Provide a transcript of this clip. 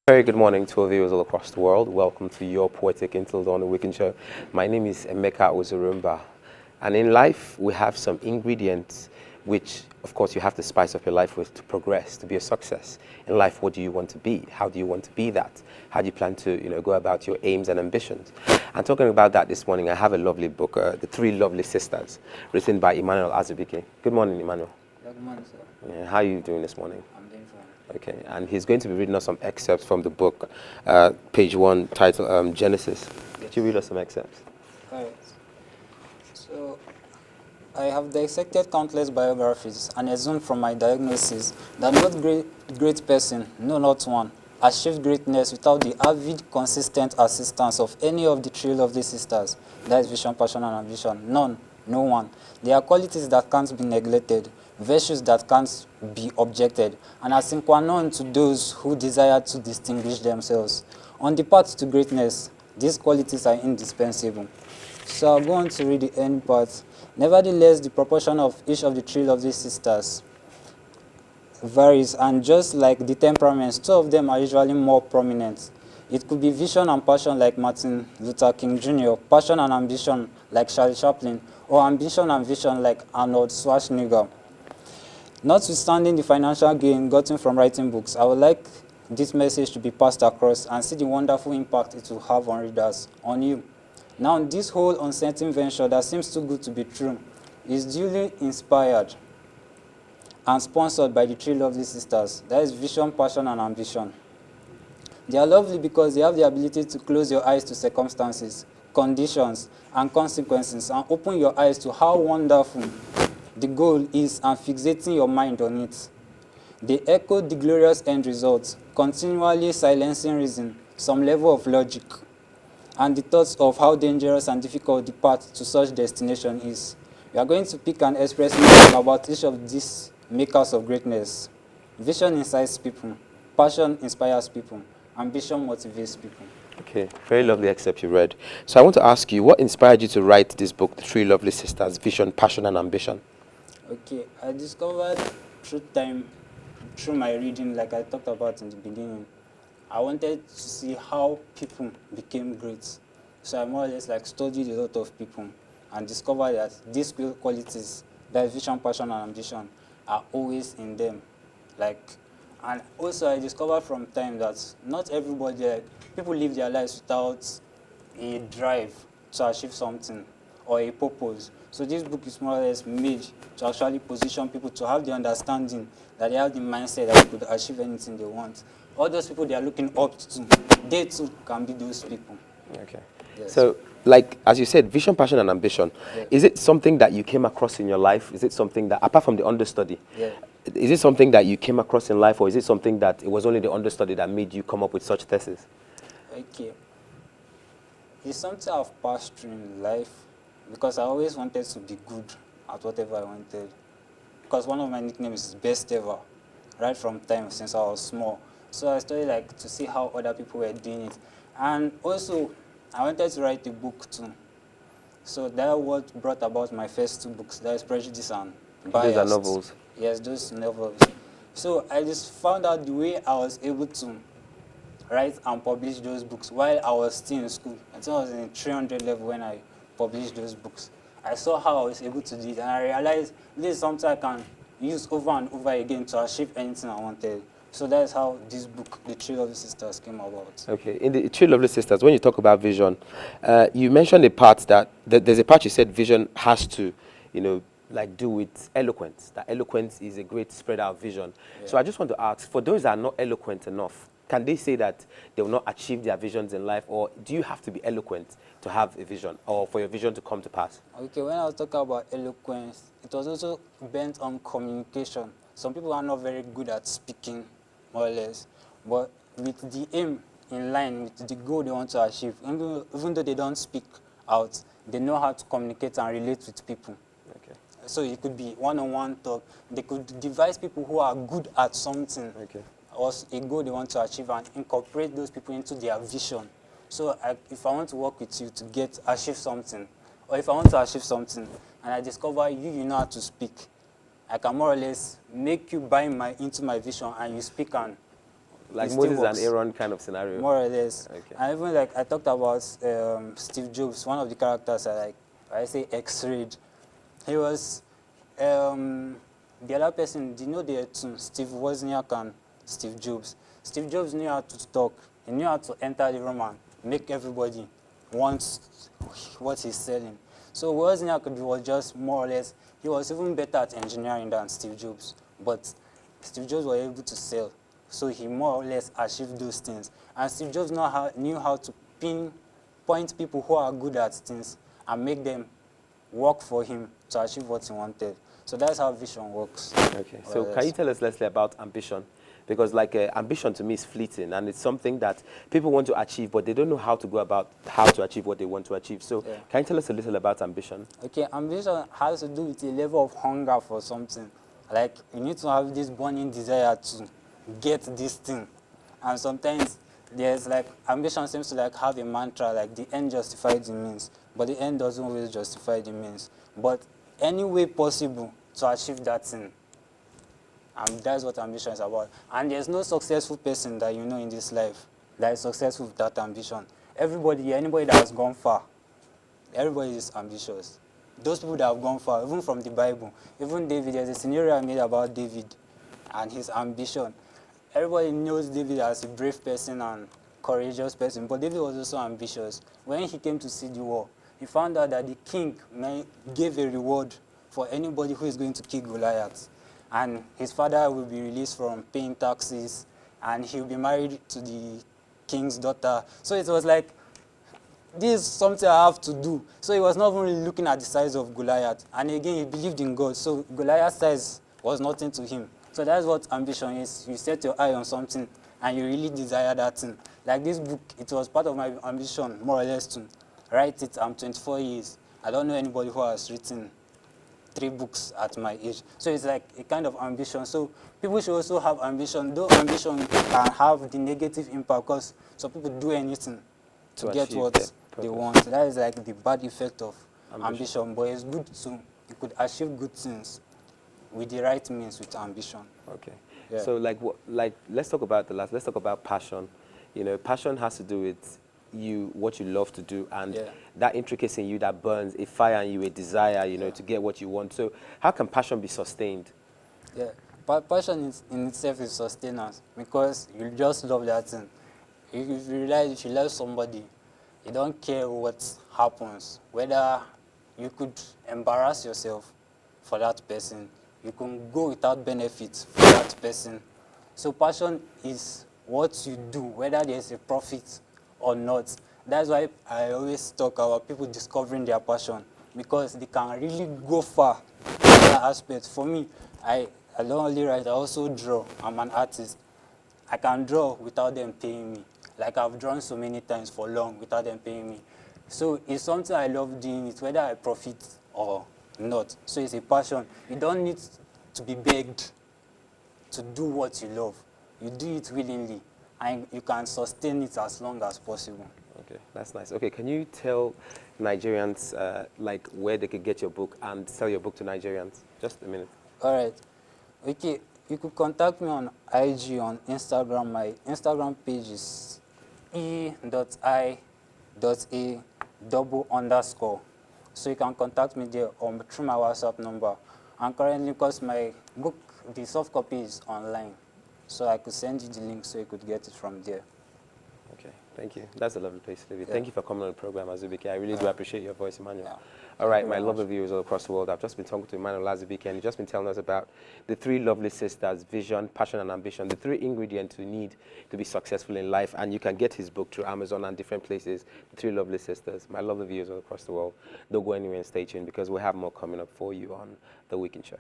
Very good morning to our viewers all across the world. Welcome to your Poetic Until Dawn Weekend Show. My name is Emeka Ozurumba. And in life, we have some ingredients which, of course, you have to spice up your life with to progress, to be a success. In life, what do you want to be? How do you want to be that? How do you plan to, go about your aims and ambitions? And talking about that this morning, I have a lovely book, The Three Lovely Sisters, written by Emmanuel Azubike. Good morning, Emmanuel. Good morning, sir. Yeah, how are you doing this morning? I'm doing fine. Okay, and he's going to be reading us some excerpts from the book, page 1, titled Genesis. Could you read us some excerpts? Alright. So, I have dissected countless biographies and assumed from my diagnosis that no great person, no not one, achieved greatness without the avid, consistent assistance of any of the three lovely sisters. That is vision, passion, and ambition. None, no one. They are qualities that can't be neglected, virtues that can't be objected, and are sine qua non to those who desire to distinguish themselves. On the path to greatness, these qualities are indispensable. So I'll go on to read the end part. Nevertheless, the proportion of each of the three lovely sisters varies, and just like the temperaments, two of them are usually more prominent. It could be vision and passion like Martin Luther King Jr., passion and ambition like Charlie Chaplin, or ambition and vision like Arnold Schwarzenegger. Notwithstanding the financial gain gotten from writing books, I would like this message to be passed across and see the wonderful impact it will have on readers, on you. Now, this whole uncertain venture that seems too good to be true is duly inspired and sponsored by the three lovely sisters. That is vision, passion, and ambition. They are lovely because they have the ability to close your eyes to circumstances, conditions, and consequences, and open your eyes to how wonderful the goal is and fixating your mind on it. They echo the glorious end result, continually silencing reason, some level of logic, and the thoughts of how dangerous and difficult the path to such destination is. We are going to pick and express more about each of these makers of greatness. Vision incites people, passion inspires people, ambition motivates people. Okay, very lovely excerpt you read. So I want to ask you, what inspired you to write this book, The Three Lovely Sisters, Vision, Passion, and Ambition? Okay, I discovered through my reading, like I talked about in the beginning, I wanted to see how people became great. So I more or less studied a lot of people and discovered that these qualities, that vision, passion, and ambition, are always in them. And also I discovered from time that not everybody, people live their lives without a drive to achieve something or a purpose. So this book is more or less made to actually position people to have the understanding that they have the mindset that they could achieve anything they want. All those people they are looking up to, they too can be those people. Okay. Yes. So, as you said, vision, passion, and ambition, Yeah. is it something that you came across in your life? Is it something that, apart from the understudy, Yeah. is it something that you came across in life, or is it something that it was only the understudy that made you come up with such thesis? Okay. It's something I've passed through in life because I always wanted to be good at whatever I wanted. Because one of my nicknames is best ever, right from time since I was small. So I started to see how other people were doing it. And also, I wanted to write a book too. So that what brought about my first two books. That is Prejudice and Bias. Those are novels. Yes, those novels. So I just found out the way I was able to write and publish those books while I was still in school. I think I was in 300 level when I published those books. I saw how I was able to do it, and I realized this is something I can use over and over again to achieve anything I wanted. So that's how this book, The Three Lovely Sisters, came about. Okay, in The Three Lovely Sisters, when you talk about vision, you mentioned a part that there's a part you said vision has to, do with eloquence. That eloquence is a great spreader of vision. Yeah. So I just want to ask, for those that are not eloquent enough, can they say that they will not achieve their visions in life, or do you have to be eloquent to have a vision, or for your vision to come to pass? Okay, when I was talking about eloquence, it was also bent on communication. Some people are not very good at speaking, more or less, but with the aim in line with the goal they want to achieve, even though they don't speak out, they know how to communicate and relate with people. Okay. So it could be one-on-one talk. They could devise people who are good at something. Okay. Or a goal they want to achieve and incorporate those people into their vision. So if I want to work with you to achieve something, or if I want to achieve something and I discover you know how to speak, I can more or less make you buy into my vision and you speak and Like it still Moses and works. Aaron kind of scenario. More or less. Okay. And even like I talked about Steve Jobs, one of the characters I say X-rayed. He was the other person. Do you know the two, Steve Wozniak and Steve Jobs? Steve Jobs knew how to talk. He knew how to enter the room and make everybody want what he's selling. So Wozniak was just more or less. He was even better at engineering than Steve Jobs, but Steve Jobs was able to sell. So he more or less achieved those things. And Steve Jobs knew how to pinpoint people who are good at things and make them work for him to achieve what he wanted. So that's how vision works. Okay. So can you tell us, Leslie, about ambition? Because like ambition to me is fleeting, and it's something that people want to achieve, but they don't know how to go about how to achieve what they want to achieve. So Yeah. can you tell us a little about ambition? Okay, ambition has to do with a level of hunger for something. Like you need to have this burning desire to get this thing. And sometimes there's like ambition seems to like have a mantra like the end justifies the means, but the end doesn't always justify the means. But any way possible to achieve that thing. And that's what ambition is about. And there's no successful person that you know in this life that is successful without ambition. Everybody, anybody that has gone far, everybody is ambitious. Those people that have gone far, even from the Bible, even David, there's a scenario I made about David and his ambition. Everybody knows David as a brave person and courageous person, but David was also ambitious. When he came to see the war, he found out that the king gave a reward for anybody who is going to kill Goliath. And his father will be released from paying taxes, and he'll be married to the king's daughter. So it was like, this is something I have to do. So he was not really looking at the size of Goliath. And again, he believed in God. So Goliath's size was nothing to him. So that's what ambition is. You set your eye on something and you really desire that thing. Like this book, it was part of my ambition, more or less, to write it. I'm 24 years. I don't know anybody who has written 3 books at my age. So it's like a kind of ambition. So people should also have ambition. Though ambition can have the negative impact because some people do anything to get achieve what their they purpose. want. That is like the bad effect of Ambition. ambition. But it's good to, you could achieve good things with the right means with ambition. Okay. Yeah. So let's talk about let's talk about passion. You know, passion has to do with what you love to do, and Yeah. that intricacy in you that burns a fire in you, a desire, you know, to get what you want. So how can passion be sustained? Yeah, passion in itself is sustenance because you just love that thing. If you realize if you love somebody, you don't care what happens. Whether you could embarrass yourself for that person, you can go without benefit for that person. So passion is what you do, whether there's a profit or not. That's why I always talk about people discovering their passion because they can really go far in that aspect. For me, I don't only write, I also draw. I'm an artist. I can draw without them paying me. Like I've drawn so many times for long without them paying me. So it's something I love doing it, whether I profit or not. So it's a passion. You don't need to be begged to do what you love. You do it willingly, and you can sustain it as long as possible. Okay, that's nice. Okay, can you tell Nigerians like where they could get your book and sell your book to Nigerians? Just a minute. All right. Okay, you could contact me on IG, on Instagram. My Instagram page is e.i.a__. So you can contact me there or through my WhatsApp number. And currently, because my book, the soft copy is online, so I could send you the link so you could get it from there. Okay, thank you. That's a lovely place to live. Yeah. Thank you for coming on the program, Azubike. I really do appreciate your voice, Emmanuel. Yeah. All right, Thank you my very lovely much. viewers all across the world. I've just been talking to Emmanuel Azubike, and he's just been telling us about the 3 lovely sisters: vision, passion, and ambition. The 3 ingredients we need to be successful in life. And you can get his book through Amazon and different places. The 3 lovely sisters. My lovely viewers all across the world. Don't go anywhere and stay tuned because we have more coming up for you on The Weekend Show.